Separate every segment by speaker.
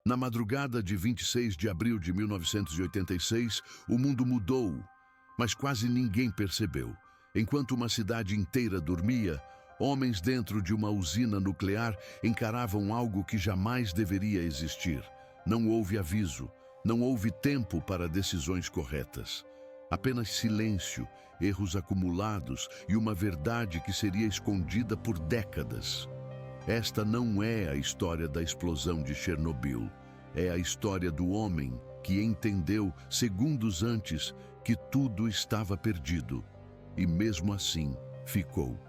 Speaker 1: Na madrugada de 26 de abril de 1986, o mundo mudou, mas quase ninguém percebeu. Enquanto uma cidade inteira dormia, homens dentro de uma usina nuclear encaravam algo que jamais deveria existir. Não houve aviso, não houve tempo para decisões corretas. Apenas silêncio, erros acumulados e uma verdade que seria escondida por décadas. Esta não é a história da explosão de Chernobyl. É a história do homem que entendeu, segundos antes, que tudo estava perdido. E mesmo assim, ficou.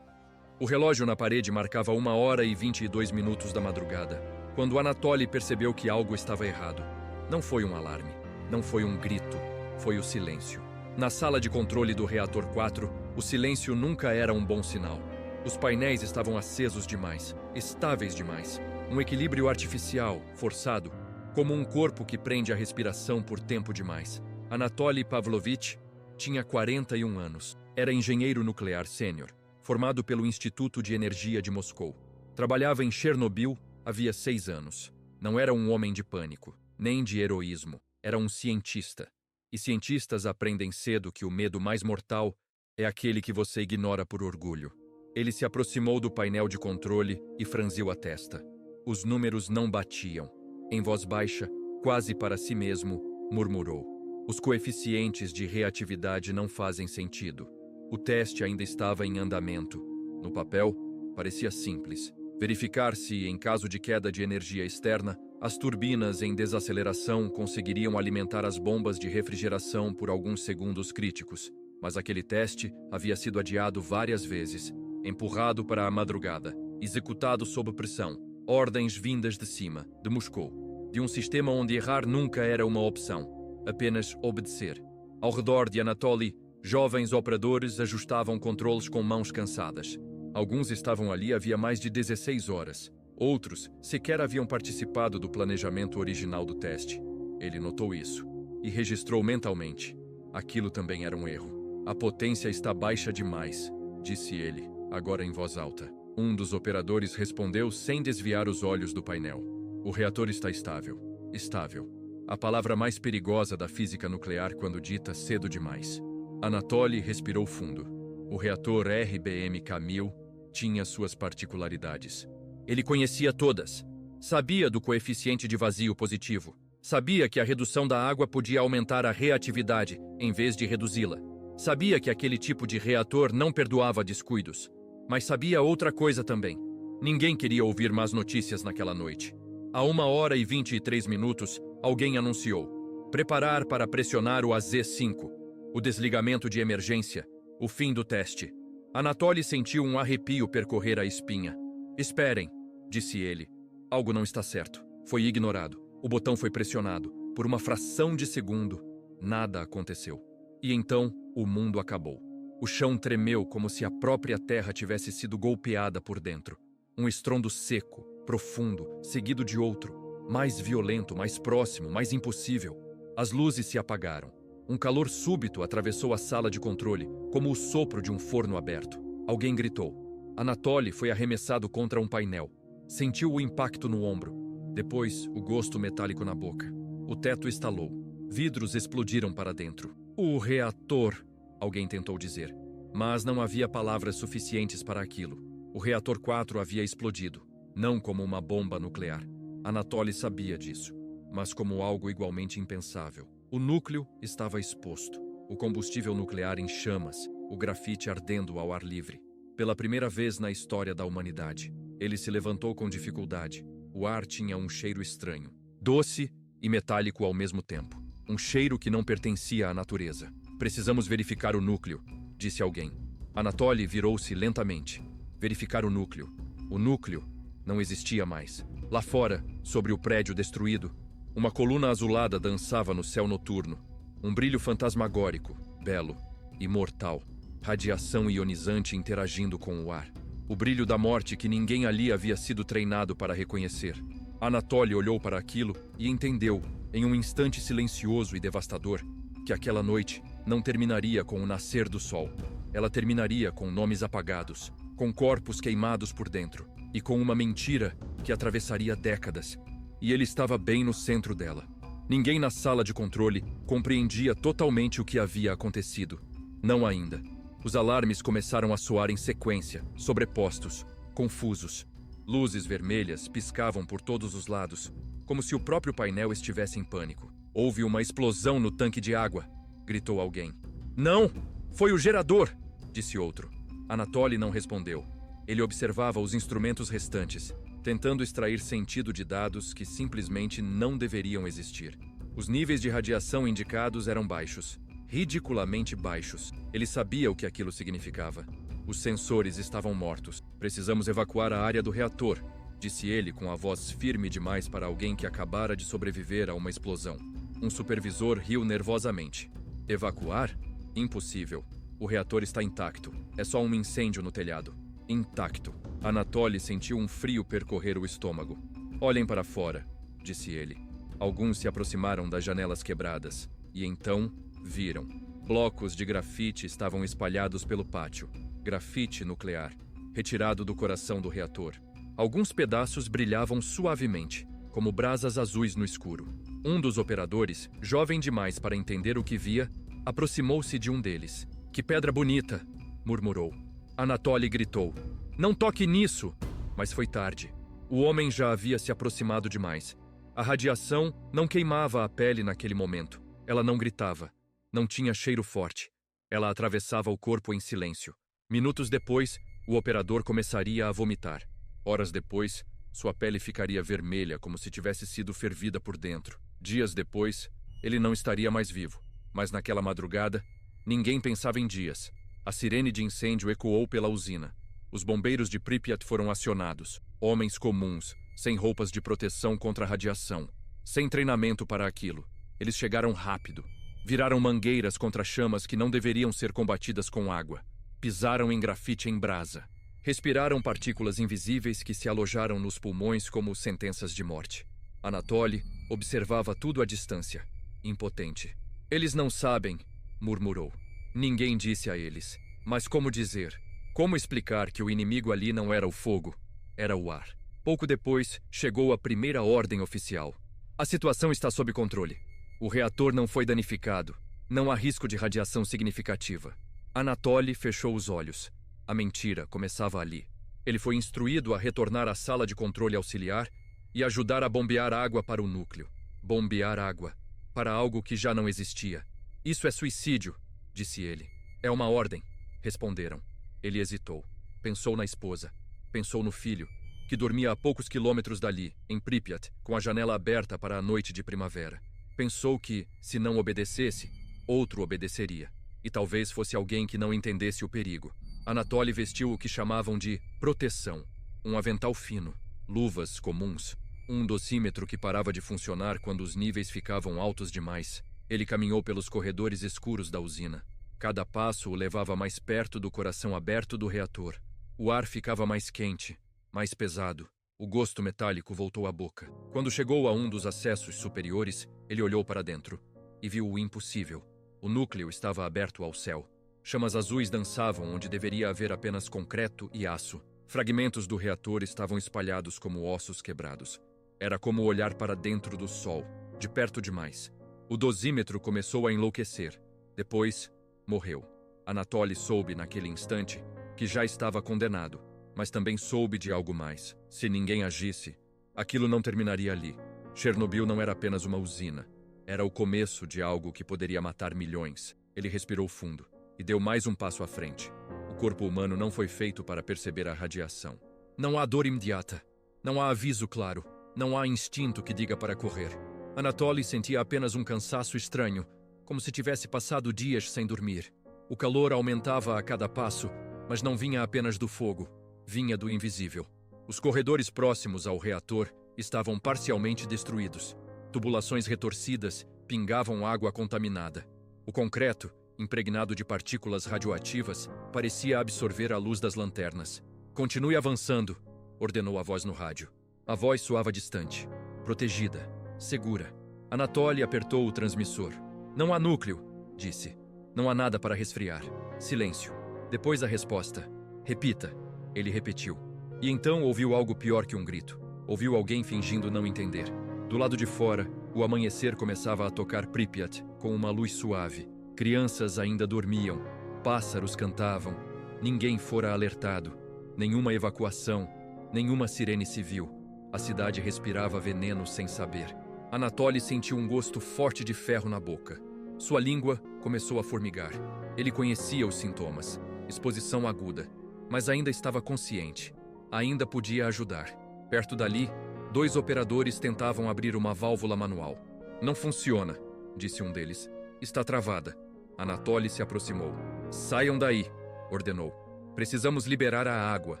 Speaker 2: O relógio na parede marcava 1h22 da madrugada, quando Anatoly percebeu que algo estava errado. Não foi um alarme, não foi um grito, foi o silêncio. Na sala de controle do reator 4, o silêncio nunca era um bom sinal. Os painéis estavam acesos demais, estáveis demais. Um equilíbrio artificial, forçado, como um corpo que prende a respiração por tempo demais. Anatoly Pavlovich tinha 41 anos. Era engenheiro nuclear sênior, formado pelo Instituto de Energia de Moscou. Trabalhava em Chernobyl havia 6 anos. Não era um homem de pânico, nem de heroísmo. Era um cientista. E cientistas aprendem cedo que o medo mais mortal é aquele que você ignora por orgulho. Ele se aproximou do painel de controle e franziu a testa. Os números não batiam. Em voz baixa, quase para si mesmo, murmurou: os coeficientes de reatividade não fazem sentido. O teste ainda estava em andamento. No papel, parecia simples. Verificar se, em caso de queda de energia externa, as turbinas em desaceleração conseguiriam alimentar as bombas de refrigeração por alguns segundos críticos. Mas aquele teste havia sido adiado várias vezes, empurrado para a madrugada, executado sob pressão, ordens vindas de cima, de Moscou, de um sistema onde errar nunca era uma opção, apenas obedecer. Ao redor de Anatoly, jovens operadores ajustavam controles com mãos cansadas. Alguns estavam ali havia mais de 16 horas. Outros sequer haviam participado do planejamento original do teste. Ele notou isso e registrou mentalmente. Aquilo também era um erro. A potência está baixa demais, disse ele, agora em voz alta. Um dos operadores respondeu sem desviar os olhos do painel. O reator está estável. Estável. A palavra mais perigosa da física nuclear quando dita cedo demais. Anatoly respirou fundo. O reator RBMK-1000 tinha suas particularidades. Ele conhecia todas. Sabia do coeficiente de vazio positivo. Sabia que a redução da água podia aumentar a reatividade, em vez de reduzi-la. Sabia que aquele tipo de reator não perdoava descuidos. Mas sabia outra coisa também. Ninguém queria ouvir más notícias naquela noite. A 1h23, alguém anunciou: preparar para pressionar o AZ-5. O desligamento de emergência. O fim do teste. Anatoly sentiu um arrepio percorrer a espinha. Esperem, disse ele. Algo não está certo. Foi ignorado. O botão foi pressionado. Por uma fração de segundo, nada aconteceu. E então, o mundo acabou. O chão tremeu como se a própria terra tivesse sido golpeada por dentro. Um estrondo seco, profundo, seguido de outro, mais violento, mais próximo, mais impossível. As luzes se apagaram. Um calor súbito atravessou a sala de controle, como o sopro de um forno aberto. Alguém gritou. Anatoly foi arremessado contra um painel. Sentiu o impacto no ombro. Depois, o gosto metálico na boca. O teto estalou. Vidros explodiram para dentro. O reator, alguém tentou dizer. Mas não havia palavras suficientes para aquilo. O reator 4 havia explodido, não como uma bomba nuclear. Anatoly sabia disso, mas como algo igualmente impensável. O núcleo estava exposto, o combustível nuclear em chamas, o grafite ardendo ao ar livre. Pela primeira vez na história da humanidade, ele se levantou com dificuldade. O ar tinha um cheiro estranho, doce e metálico ao mesmo tempo. Um cheiro que não pertencia à natureza. Precisamos verificar o núcleo, disse alguém. Anatoly virou-se lentamente. Verificar o núcleo. O núcleo não existia mais. Lá fora, sobre o prédio destruído, uma coluna azulada dançava no céu noturno. Um brilho fantasmagórico, belo e mortal. Radiação ionizante interagindo com o ar. O brilho da morte que ninguém ali havia sido treinado para reconhecer. Anatoly olhou para aquilo e entendeu, em um instante silencioso e devastador, que aquela noite não terminaria com o nascer do sol. Ela terminaria com nomes apagados, com corpos queimados por dentro, e com uma mentira que atravessaria décadas. E ele estava bem no centro dela. Ninguém na sala de controle compreendia totalmente o que havia acontecido. Não ainda. Os alarmes começaram a soar em sequência, sobrepostos, confusos. Luzes vermelhas piscavam por todos os lados, como se o próprio painel estivesse em pânico. Houve uma explosão no tanque de água, gritou alguém. Não! Foi o gerador! Disse outro. Anatoly não respondeu. Ele observava os instrumentos restantes, tentando extrair sentido de dados que simplesmente não deveriam existir. Os níveis de radiação indicados eram baixos, ridiculamente baixos. Ele sabia o que aquilo significava. Os sensores estavam mortos. Precisamos evacuar a área do reator, disse ele com a voz firme demais para alguém que acabara de sobreviver a uma explosão. Um supervisor riu nervosamente. Evacuar? Impossível. O reator está intacto. É só um incêndio no telhado. Intacto. Anatoly sentiu um frio percorrer o estômago. Olhem para fora, disse ele. Alguns se aproximaram das janelas quebradas. E então, viram. Blocos de grafite estavam espalhados pelo pátio. Grafite nuclear, retirado do coração do reator. Alguns pedaços brilhavam suavemente, como brasas azuis no escuro. Um dos operadores, jovem demais para entender o que via, aproximou-se de um deles. Que pedra bonita, murmurou. Anatoly gritou. Não toque nisso! Mas foi tarde. O homem já havia se aproximado demais. A radiação não queimava a pele naquele momento. Ela não gritava. Não tinha cheiro forte. Ela atravessava o corpo em silêncio. Minutos depois, o operador começaria a vomitar. Horas depois, sua pele ficaria vermelha como se tivesse sido fervida por dentro. Dias depois, ele não estaria mais vivo. Mas naquela madrugada, ninguém pensava em dias. A sirene de incêndio ecoou pela usina. Os bombeiros de Pripyat foram acionados. Homens comuns, sem roupas de proteção contra a radiação. Sem treinamento para aquilo. Eles chegaram rápido. Viraram mangueiras contra chamas que não deveriam ser combatidas com água. Pisaram em grafite em brasa. Respiraram partículas invisíveis que se alojaram nos pulmões como sentenças de morte. Anatoly observava tudo à distância, impotente. Eles não sabem, murmurou. Ninguém disse a eles. Mas como dizer? Como explicar que o inimigo ali não era o fogo, era o ar? Pouco depois, chegou a primeira ordem oficial. A situação está sob controle. O reator não foi danificado. Não há risco de radiação significativa. Anatoly fechou os olhos. A mentira começava ali. Ele foi instruído a retornar à sala de controle auxiliar e ajudar a bombear água para o núcleo. Bombear água. Para algo que já não existia. Isso é suicídio, disse ele. É uma ordem, responderam. Ele hesitou. Pensou na esposa. Pensou no filho, que dormia a poucos quilômetros dali, em Pripyat, com a janela aberta para a noite de primavera. Pensou que, se não obedecesse, outro obedeceria. E talvez fosse alguém que não entendesse o perigo. Anatoly vestiu o que chamavam de proteção. Um avental fino, luvas comuns, um dosímetro que parava de funcionar quando os níveis ficavam altos demais. Ele caminhou pelos corredores escuros da usina. Cada passo o levava mais perto do coração aberto do reator. O ar ficava mais quente, mais pesado. O gosto metálico voltou à boca. Quando chegou a um dos acessos superiores, ele olhou para dentro e viu o impossível. O núcleo estava aberto ao céu. Chamas azuis dançavam onde deveria haver apenas concreto e aço. Fragmentos do reator estavam espalhados como ossos quebrados. Era como olhar para dentro do sol, de perto demais. O dosímetro começou a enlouquecer. Depois, morreu. Anatoly soube naquele instante que já estava condenado, mas também soube de algo mais. Se ninguém agisse, aquilo não terminaria ali. Chernobyl não era apenas uma usina. Era o começo de algo que poderia matar milhões. Ele respirou fundo e deu mais um passo à frente. O corpo humano não foi feito para perceber a radiação. Não há dor imediata. Não há aviso claro. Não há instinto que diga para correr. Anatoly sentia apenas um cansaço estranho, como se tivesse passado dias sem dormir. O calor aumentava a cada passo, mas não vinha apenas do fogo, vinha do invisível. Os corredores próximos ao reator estavam parcialmente destruídos. Tubulações retorcidas pingavam água contaminada. O concreto, impregnado de partículas radioativas, parecia absorver a luz das lanternas. Continue avançando, ordenou a voz no rádio. A voz soava distante, protegida, segura. Anatoly apertou o transmissor. Não há núcleo, disse. Não há nada para resfriar. Silêncio. Depois a resposta. Repita. Ele repetiu. E então ouviu algo pior que um grito. Ouviu alguém fingindo não entender. Do lado de fora, o amanhecer começava a tocar Pripyat com uma luz suave. Crianças ainda dormiam. Pássaros cantavam. Ninguém fora alertado. Nenhuma evacuação. Nenhuma sirene se viu. A cidade respirava veneno sem saber. Anatoly sentiu um gosto forte de ferro na boca. Sua língua começou a formigar. Ele conhecia os sintomas. Exposição aguda. Mas ainda estava consciente. Ainda podia ajudar. Perto dali, 2 operadores tentavam abrir uma válvula manual. Não funciona, disse um deles. Está travada. Anatoly se aproximou. Saiam daí, ordenou. Precisamos liberar a água.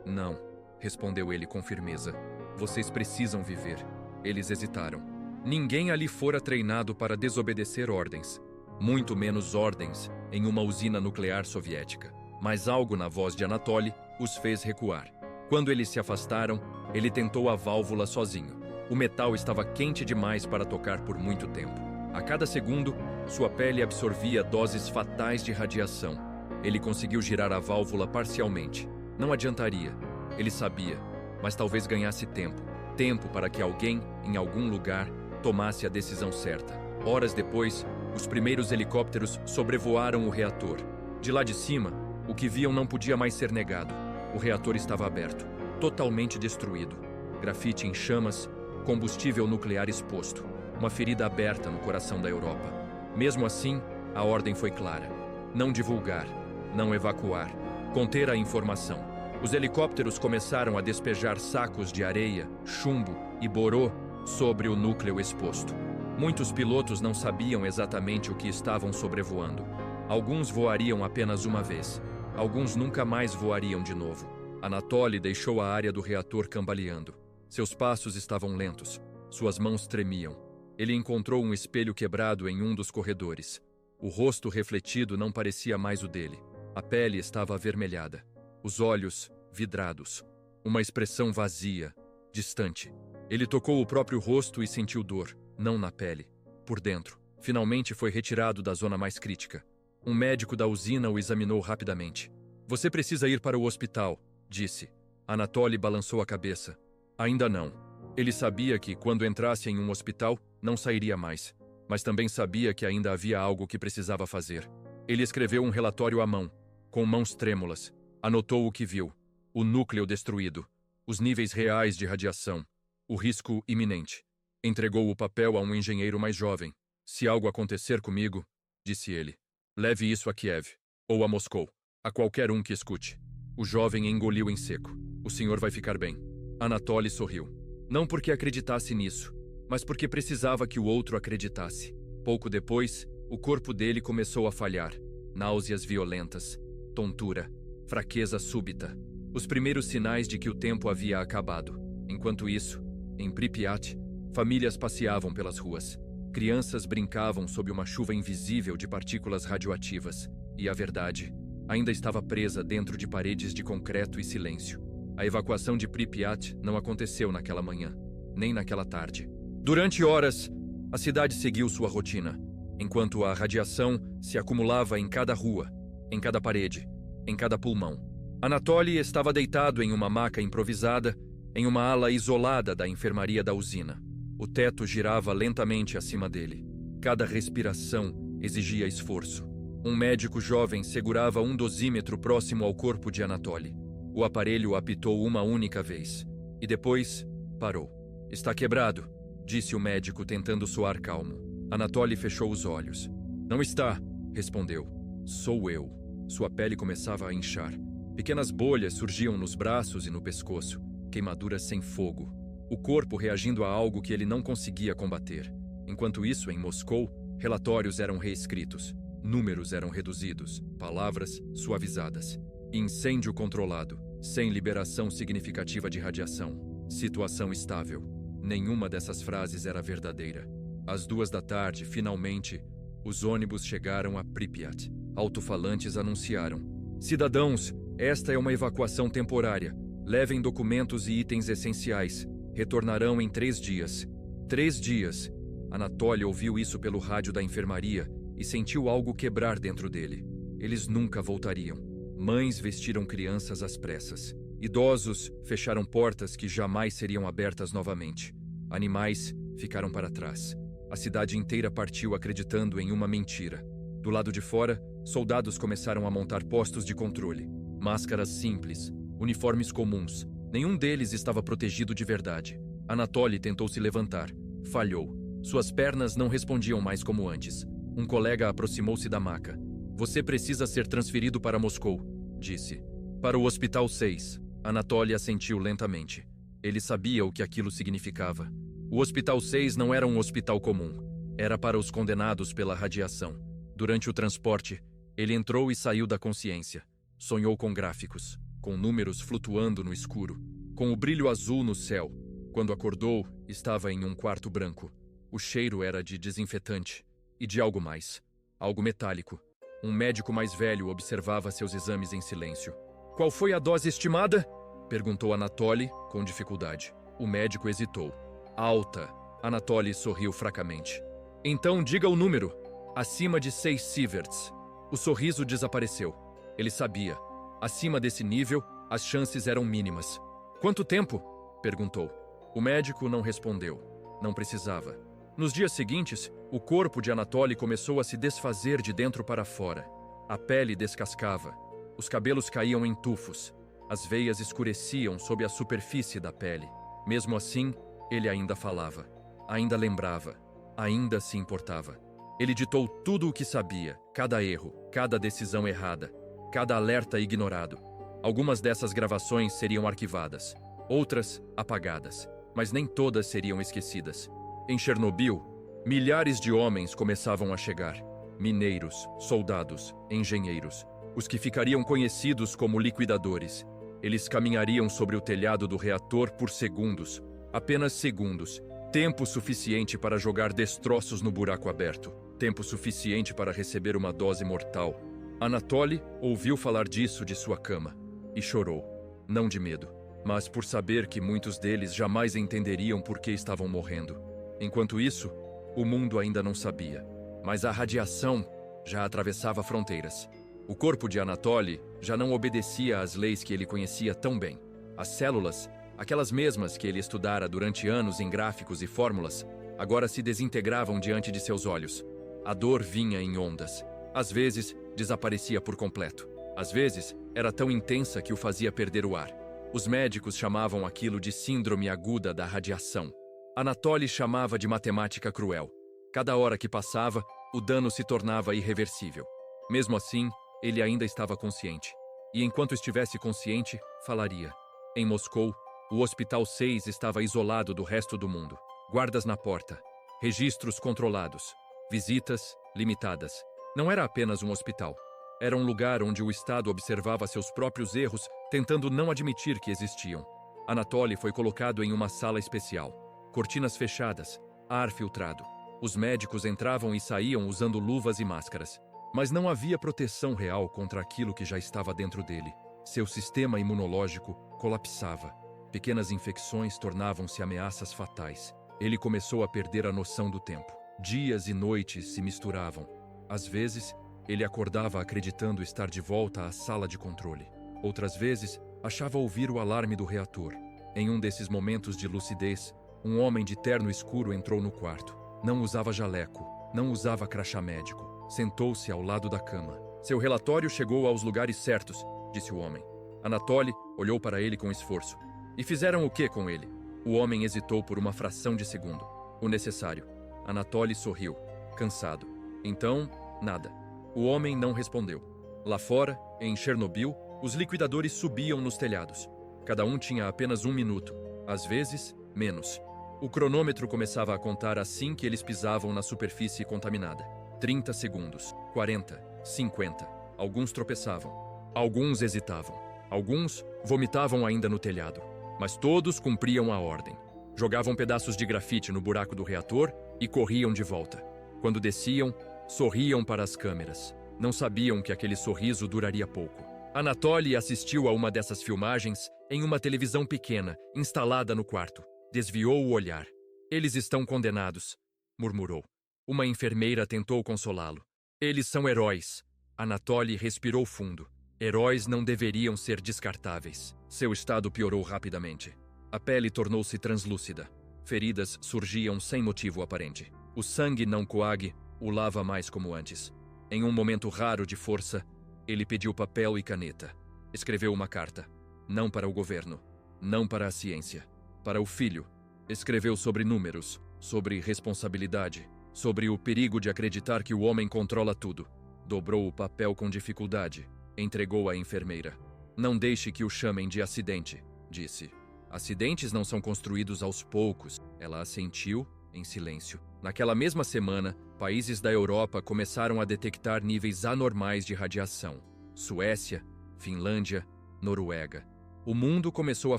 Speaker 2: Não, respondeu ele com firmeza. Vocês precisam viver. Eles hesitaram. Ninguém ali fora treinado para desobedecer ordens. Muito menos ordens em uma usina nuclear soviética. Mas algo na voz de Anatoly os fez recuar. Quando eles se afastaram, ele tentou a válvula sozinho. O metal estava quente demais para tocar por muito tempo. A cada segundo, sua pele absorvia doses fatais de radiação. Ele conseguiu girar a válvula parcialmente. Não adiantaria. Ele sabia, mas talvez ganhasse tempo. Tempo para que alguém, em algum lugar, tomasse a decisão certa. Horas depois, os primeiros helicópteros sobrevoaram o reator. De lá de cima, o que viam não podia mais ser negado. O reator estava aberto, totalmente destruído. Grafite em chamas, combustível nuclear exposto. Uma ferida aberta no coração da Europa. Mesmo assim, a ordem foi clara. Não divulgar, não evacuar, conter a informação. Os helicópteros começaram a despejar sacos de areia, chumbo e borô sobre o núcleo exposto. Muitos pilotos não sabiam exatamente o que estavam sobrevoando. Alguns voariam apenas uma vez. Alguns nunca mais voariam de novo. Anatoly deixou a área do reator cambaleando. Seus passos estavam lentos. Suas mãos tremiam. Ele encontrou um espelho quebrado em um dos corredores. O rosto refletido não parecia mais o dele. A pele estava avermelhada. Os olhos vidrados. Uma expressão vazia, distante. Ele tocou o próprio rosto e sentiu dor, não na pele, por dentro. Finalmente foi retirado da zona mais crítica. Um médico da usina o examinou rapidamente. Você precisa ir para o hospital, disse. Anatoly balançou a cabeça. Ainda não. Ele sabia que, quando entrasse em um hospital, não sairia mais. Mas também sabia que ainda havia algo que precisava fazer. Ele escreveu um relatório à mão, com mãos trêmulas. Anotou o que viu. O núcleo destruído. Os níveis reais de radiação. O risco iminente. Entregou o papel a um engenheiro mais jovem. Se algo acontecer comigo, disse ele, leve isso a Kiev, ou a Moscou, a qualquer um que escute. O jovem engoliu em seco. O senhor vai ficar bem. Anatoly sorriu. Não porque acreditasse nisso, mas porque precisava que o outro acreditasse. Pouco depois, o corpo dele começou a falhar. Náuseas violentas, tontura, fraqueza súbita. Os primeiros sinais de que o tempo havia acabado. Enquanto isso, em Pripyat, famílias passeavam pelas ruas. Crianças brincavam sob uma chuva invisível de partículas radioativas. E a verdade ainda estava presa dentro de paredes de concreto e silêncio. A evacuação de Pripyat não aconteceu naquela manhã, nem naquela tarde. Durante horas, a cidade seguiu sua rotina, enquanto a radiação se acumulava em cada rua, em cada parede, em cada pulmão. Anatoly estava deitado em uma maca improvisada, em uma ala isolada da enfermaria da usina. O teto girava lentamente acima dele. Cada respiração exigia esforço. Um médico jovem segurava um dosímetro próximo ao corpo de Anatoly. O aparelho apitou uma única vez. E depois, parou. Está quebrado, disse o médico tentando soar calmo. Anatoly fechou os olhos. Não está, respondeu. Sou eu. Sua pele começava a inchar. Pequenas bolhas surgiam nos braços e no pescoço. Queimaduras sem fogo. O corpo reagindo a algo que ele não conseguia combater. Enquanto isso, em Moscou, relatórios eram reescritos. Números eram reduzidos. Palavras suavizadas. Incêndio controlado. Sem liberação significativa de radiação. Situação estável. Nenhuma dessas frases era verdadeira. Às 2 da tarde, finalmente, os ônibus chegaram a Pripyat. Alto-falantes anunciaram: cidadãos, esta é uma evacuação temporária. Levem documentos e itens essenciais. Retornarão em 3 dias. 3 dias. Anatoly ouviu isso pelo rádio da enfermaria e sentiu algo quebrar dentro dele. Eles nunca voltariam. Mães vestiram crianças às pressas. Idosos fecharam portas que jamais seriam abertas novamente. Animais ficaram para trás. A cidade inteira partiu acreditando em uma mentira. Do lado de fora, soldados começaram a montar postos de controle. Máscaras simples, uniformes comuns. Nenhum deles estava protegido de verdade. Anatoly tentou se levantar. Falhou. Suas pernas não respondiam mais como antes. Um colega aproximou-se da maca. "Você precisa ser transferido para Moscou", disse. "Para o Hospital 6. Anatoly assentiu lentamente. Ele sabia o que aquilo significava. O Hospital 6 não era um hospital comum. Era para os condenados pela radiação. Durante o transporte, ele entrou e saiu da consciência. Sonhou com gráficos, com números flutuando no escuro, com o brilho azul no céu. Quando acordou, estava em um quarto branco. O cheiro era de desinfetante e de algo mais. Algo metálico. Um médico mais velho observava seus exames em silêncio. "Qual foi a dose estimada?" perguntou Anatoly, com dificuldade. O médico hesitou. "Alta." Anatoly sorriu fracamente. "Então diga o número." "Acima de 6 sieverts." O sorriso desapareceu. Ele sabia. Acima desse nível, as chances eram mínimas. "Quanto tempo?" perguntou. O médico não respondeu. Não precisava. Nos dias seguintes, o corpo de Anatoly começou a se desfazer de dentro para fora. A pele descascava. Os cabelos caíam em tufos. As veias escureciam sob a superfície da pele. Mesmo assim, ele ainda falava. Ainda lembrava. Ainda se importava. Ele ditou tudo o que sabia, cada erro, cada decisão errada, cada alerta ignorado. Algumas dessas gravações seriam arquivadas, outras apagadas, mas nem todas seriam esquecidas. Em Chernobyl, milhares de homens começavam a chegar. Mineiros, soldados, engenheiros, os que ficariam conhecidos como liquidadores. Eles caminhariam sobre o telhado do reator por segundos, apenas segundos, tempo suficiente para jogar destroços no buraco aberto, tempo suficiente para receber uma dose mortal. Anatoly ouviu falar disso de sua cama e chorou, não de medo, mas por saber que muitos deles jamais entenderiam por que estavam morrendo. Enquanto isso, o mundo ainda não sabia, mas a radiação já atravessava fronteiras. O corpo de Anatoly já não obedecia às leis que ele conhecia tão bem. As células, aquelas mesmas que ele estudara durante anos em gráficos e fórmulas, agora se desintegravam diante de seus olhos. A dor vinha em ondas. Às vezes, desaparecia por completo. Às vezes, era tão intensa que o fazia perder o ar. Os médicos chamavam aquilo de síndrome aguda da radiação. Anatoly chamava de matemática cruel. Cada hora que passava, o dano se tornava irreversível. Mesmo assim, ele ainda estava consciente. E enquanto estivesse consciente, falaria. Em Moscou, o Hospital 6 estava isolado do resto do mundo. Guardas na porta. Registros controlados. Visitas limitadas. Não era apenas um hospital. Era um lugar onde o Estado observava seus próprios erros, tentando não admitir que existiam. Anatoly foi colocado em uma sala especial. Cortinas fechadas, ar filtrado. Os médicos entravam e saíam usando luvas e máscaras. Mas não havia proteção real contra aquilo que já estava dentro dele. Seu sistema imunológico colapsava. Pequenas infecções tornavam-se ameaças fatais. Ele começou a perder a noção do tempo. Dias e noites se misturavam. Às vezes, ele acordava acreditando estar de volta à sala de controle. Outras vezes, achava ouvir o alarme do reator. Em um desses momentos de lucidez, um homem de terno escuro entrou no quarto. Não usava jaleco, não usava crachá médico. Sentou-se ao lado da cama. "Seu relatório chegou aos lugares certos", disse o homem. Anatoly olhou para ele com esforço. "E fizeram o que com ele?" O homem hesitou por uma fração de segundo. "O necessário." Anatoly sorriu, cansado. "Então, nada." O homem não respondeu. Lá fora, em Chernobyl, os liquidadores subiam nos telhados. Cada um tinha apenas 1 minuto, às vezes, menos. O cronômetro começava a contar assim que eles pisavam na superfície contaminada. 30 segundos, 40, 50. Alguns tropeçavam. Alguns hesitavam. Alguns vomitavam ainda no telhado. Mas todos cumpriam a ordem. Jogavam pedaços de grafite no buraco do reator e corriam de volta. Quando desciam, sorriam para as câmeras. Não sabiam que aquele sorriso duraria pouco. Anatoly assistiu a uma dessas filmagens em uma televisão pequena, instalada no quarto. Desviou o olhar. "Eles estão condenados", murmurou. Uma enfermeira tentou consolá-lo. "Eles são heróis." Anatoly respirou fundo. Heróis não deveriam ser descartáveis. Seu estado piorou rapidamente. A pele tornou-se translúcida. Feridas surgiam sem motivo aparente. O sangue não coagulava mais como antes. Em um momento raro de força, ele pediu papel e caneta. Escreveu uma carta. Não para o governo, não para a ciência, para o filho. Escreveu sobre números, sobre responsabilidade, sobre o perigo de acreditar que o homem controla tudo. Dobrou o papel com dificuldade. Entregou à enfermeira. Não deixe que o chamem de acidente, disse. Acidentes não são construídos aos poucos. Ela assentiu em silêncio. Naquela mesma semana, países da Europa começaram a detectar níveis anormais de radiação. Suécia, Finlândia, Noruega. O mundo começou a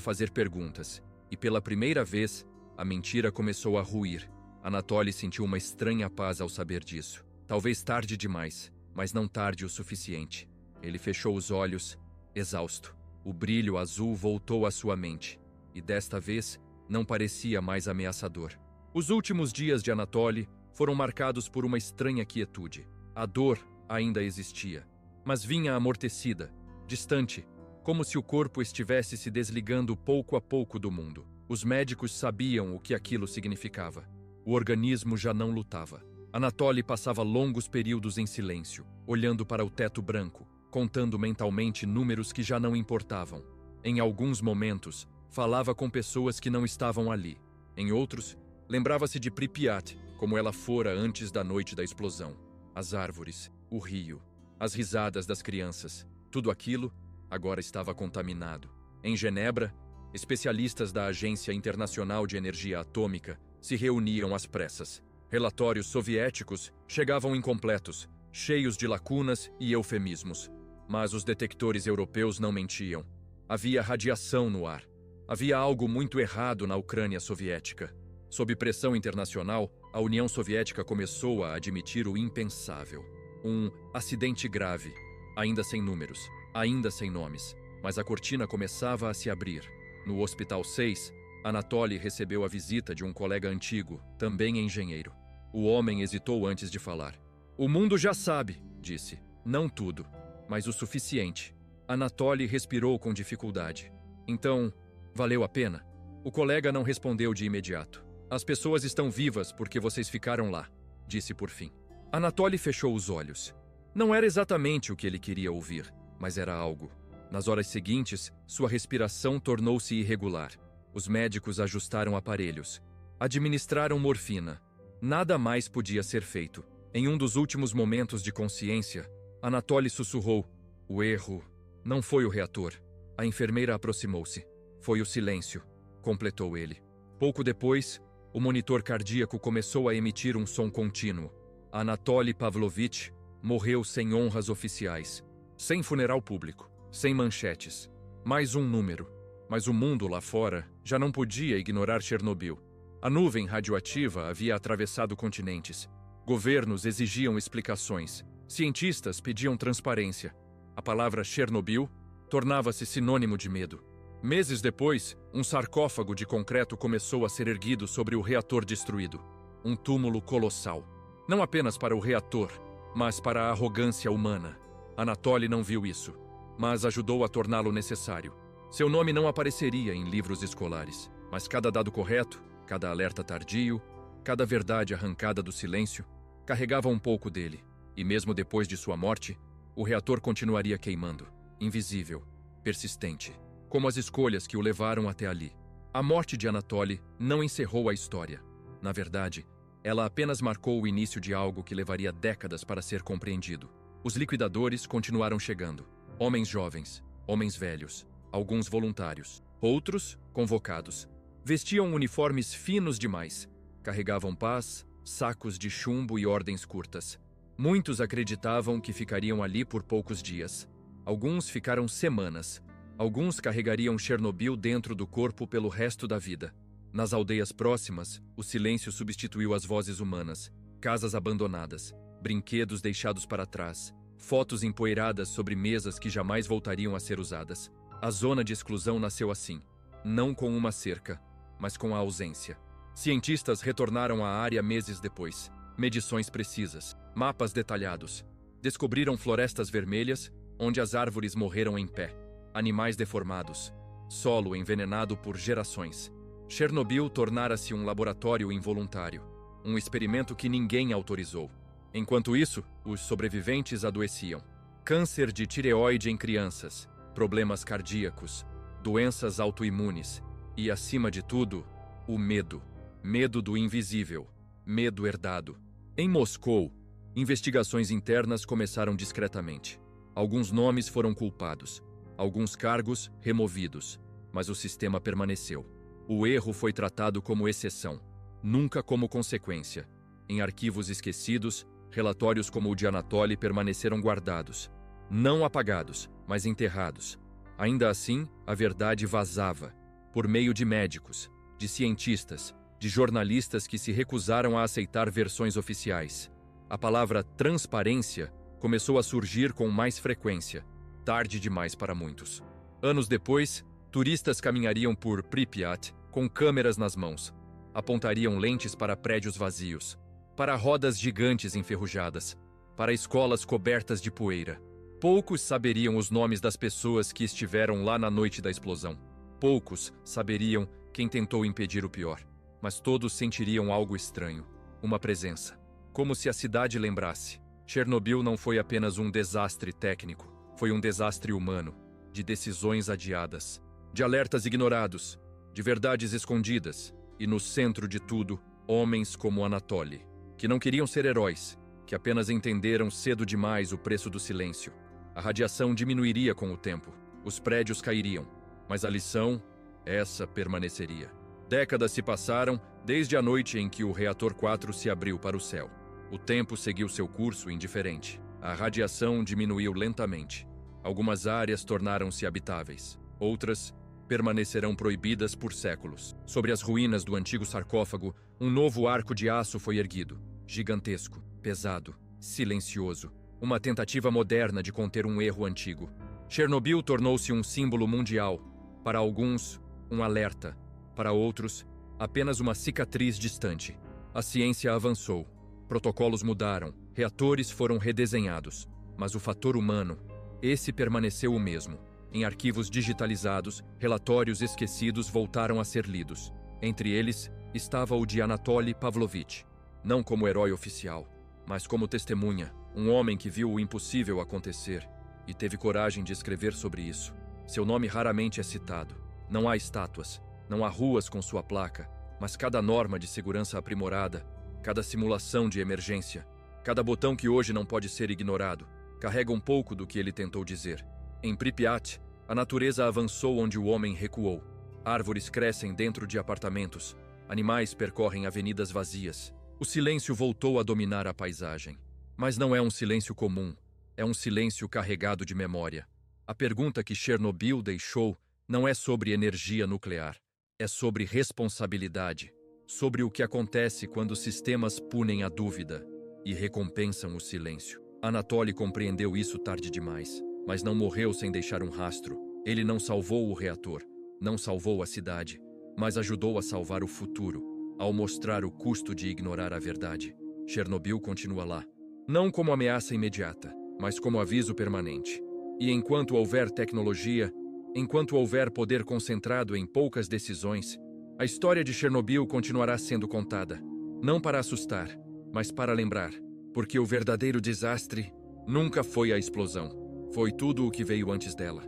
Speaker 2: fazer perguntas, e pela primeira vez, a mentira começou a ruir. Anatoly sentiu uma estranha paz ao saber disso. Talvez tarde demais, mas não tarde o suficiente. Ele fechou os olhos, exausto. O brilho azul voltou à sua mente, e desta vez não parecia mais ameaçador. Os últimos dias de Anatoly foram marcados por uma estranha quietude. A dor ainda existia, mas vinha amortecida, distante, como se o corpo estivesse se desligando pouco a pouco do mundo. Os médicos sabiam o que aquilo significava. O organismo já não lutava. Anatoly passava longos períodos em silêncio, olhando para o teto branco, contando mentalmente números que já não importavam. Em alguns momentos, falava com pessoas que não estavam ali. Em outros, lembrava-se de Pripyat, como ela fora antes da noite da explosão. As árvores, o rio, as risadas das crianças, tudo aquilo agora estava contaminado. Em Genebra, especialistas da Agência Internacional de Energia Atômica se reuniam às pressas. Relatórios soviéticos chegavam incompletos, cheios de lacunas e eufemismos. Mas os detectores europeus não mentiam. Havia radiação no ar. Havia algo muito errado na Ucrânia soviética. Sob pressão internacional, a União Soviética começou a admitir o impensável. Um acidente grave, ainda sem números, ainda sem nomes. Mas a cortina começava a se abrir. No Hospital 6, Anatoly recebeu a visita de um colega antigo, também engenheiro. O homem hesitou antes de falar. O mundo já sabe, disse. Não tudo, mas o suficiente. Anatoly respirou com dificuldade. Então, valeu a pena? O colega não respondeu de imediato. As pessoas estão vivas porque vocês ficaram lá, disse por fim. Anatoly fechou os olhos. Não era exatamente o que ele queria ouvir, mas era algo. Nas horas seguintes, sua respiração tornou-se irregular. Os médicos ajustaram aparelhos. Administraram morfina. Nada mais podia ser feito. Em um dos últimos momentos de consciência, Anatoly sussurrou. O erro não foi o reator. A enfermeira aproximou-se. Foi o silêncio, completou ele. Pouco depois, o monitor cardíaco começou a emitir um som contínuo. Anatoly Pavlovich morreu sem honras oficiais, sem funeral público, sem manchetes. Mais um número. Mas o mundo lá fora já não podia ignorar Chernobyl. A nuvem radioativa havia atravessado continentes. Governos exigiam explicações. Cientistas pediam transparência. A palavra Chernobyl tornava-se sinônimo de medo. Meses depois, um sarcófago de concreto começou a ser erguido sobre o reator destruído. Um túmulo colossal. Não apenas para o reator, mas para a arrogância humana. Anatoly não viu isso, mas ajudou a torná-lo necessário. Seu nome não apareceria em livros escolares, mas cada dado correto, cada alerta tardio, cada verdade arrancada do silêncio, carregava um pouco dele. E mesmo depois de sua morte, o reator continuaria queimando, invisível, persistente, como as escolhas que o levaram até ali. A morte de Anatoly não encerrou a história. Na verdade, ela apenas marcou o início de algo que levaria décadas para ser compreendido. Os liquidadores continuaram chegando. Homens jovens, homens velhos, alguns voluntários, outros convocados. Vestiam uniformes finos demais. Carregavam pás, sacos de chumbo e ordens curtas. Muitos acreditavam que ficariam ali por poucos dias. Alguns ficaram semanas. Alguns carregariam Chernobyl dentro do corpo pelo resto da vida. Nas aldeias próximas, o silêncio substituiu as vozes humanas. Casas abandonadas, brinquedos deixados para trás, fotos empoeiradas sobre mesas que jamais voltariam a ser usadas. A zona de exclusão nasceu assim, não com uma cerca, mas com a ausência. Cientistas retornaram à área meses depois. Medições precisas, mapas detalhados. Descobriram florestas vermelhas, onde as árvores morreram em pé, animais deformados, solo envenenado por gerações. Chernobyl tornara-se um laboratório involuntário, um experimento que ninguém autorizou. Enquanto isso, os sobreviventes adoeciam. Câncer de tireoide em crianças, problemas cardíacos, doenças autoimunes e, acima de tudo, o medo. Medo do invisível, medo herdado. Em Moscou, investigações internas começaram discretamente. Alguns nomes foram culpados, alguns cargos removidos, mas o sistema permaneceu. O erro foi tratado como exceção, nunca como consequência. Em arquivos esquecidos, relatórios como o de Anatoly permaneceram guardados, não apagados, mas enterrados. Ainda assim, a verdade vazava, por meio de médicos, de cientistas, de jornalistas que se recusaram a aceitar versões oficiais. A palavra transparência começou a surgir com mais frequência, tarde demais para muitos. Anos depois, turistas caminhariam por Pripyat com câmeras nas mãos, apontariam lentes para prédios vazios, para rodas gigantes enferrujadas, para escolas cobertas de poeira. Poucos saberiam os nomes das pessoas que estiveram lá na noite da explosão. Poucos saberiam quem tentou impedir o pior, mas todos sentiriam algo estranho, uma presença. Como se a cidade lembrasse, Chernobyl não foi apenas um desastre técnico, foi um desastre humano, de decisões adiadas, de alertas ignorados, de verdades escondidas, e no centro de tudo, homens como Anatoly, que não queriam ser heróis, que apenas entenderam cedo demais o preço do silêncio. A radiação diminuiria com o tempo, os prédios cairiam, mas a lição, essa permaneceria. Décadas se passaram desde a noite em que o reator 4 se abriu para o céu. O tempo seguiu seu curso indiferente. A radiação diminuiu lentamente. Algumas áreas tornaram-se habitáveis. Outras permanecerão proibidas por séculos. Sobre as ruínas do antigo sarcófago, um novo arco de aço foi erguido. Gigantesco, pesado, silencioso. Uma tentativa moderna de conter um erro antigo. Chernobyl tornou-se um símbolo mundial. Para alguns, um alerta. Para outros, apenas uma cicatriz distante. A ciência avançou. Protocolos mudaram. Reatores foram redesenhados. Mas o fator humano, esse permaneceu o mesmo. Em arquivos digitalizados, relatórios esquecidos voltaram a ser lidos. Entre eles, estava o de Anatoly Pavlovich. Não como herói oficial, mas como testemunha. Um homem que viu o impossível acontecer e teve coragem de escrever sobre isso. Seu nome raramente é citado. Não há estátuas, não há ruas com sua placa, mas cada norma de segurança aprimorada, cada simulação de emergência, cada botão que hoje não pode ser ignorado, carrega um pouco do que ele tentou dizer. Em Pripyat, a natureza avançou onde o homem recuou. Árvores crescem dentro de apartamentos, animais percorrem avenidas vazias. O silêncio voltou a dominar a paisagem. Mas não é um silêncio comum, é um silêncio carregado de memória. A pergunta que Chernobyl deixou não é sobre energia nuclear, é sobre responsabilidade, sobre o que acontece quando sistemas punem a dúvida e recompensam o silêncio. Anatoly compreendeu isso tarde demais, mas não morreu sem deixar um rastro. Ele não salvou o reator, não salvou a cidade, mas ajudou a salvar o futuro, ao mostrar o custo de ignorar a verdade. Chernobyl continua lá. Não como ameaça imediata, mas como aviso permanente. E enquanto houver tecnologia, enquanto houver poder concentrado em poucas decisões, a história de Chernobyl continuará sendo contada. Não para assustar, mas para lembrar. Porque o verdadeiro desastre nunca foi a explosão. Foi tudo o que veio antes dela.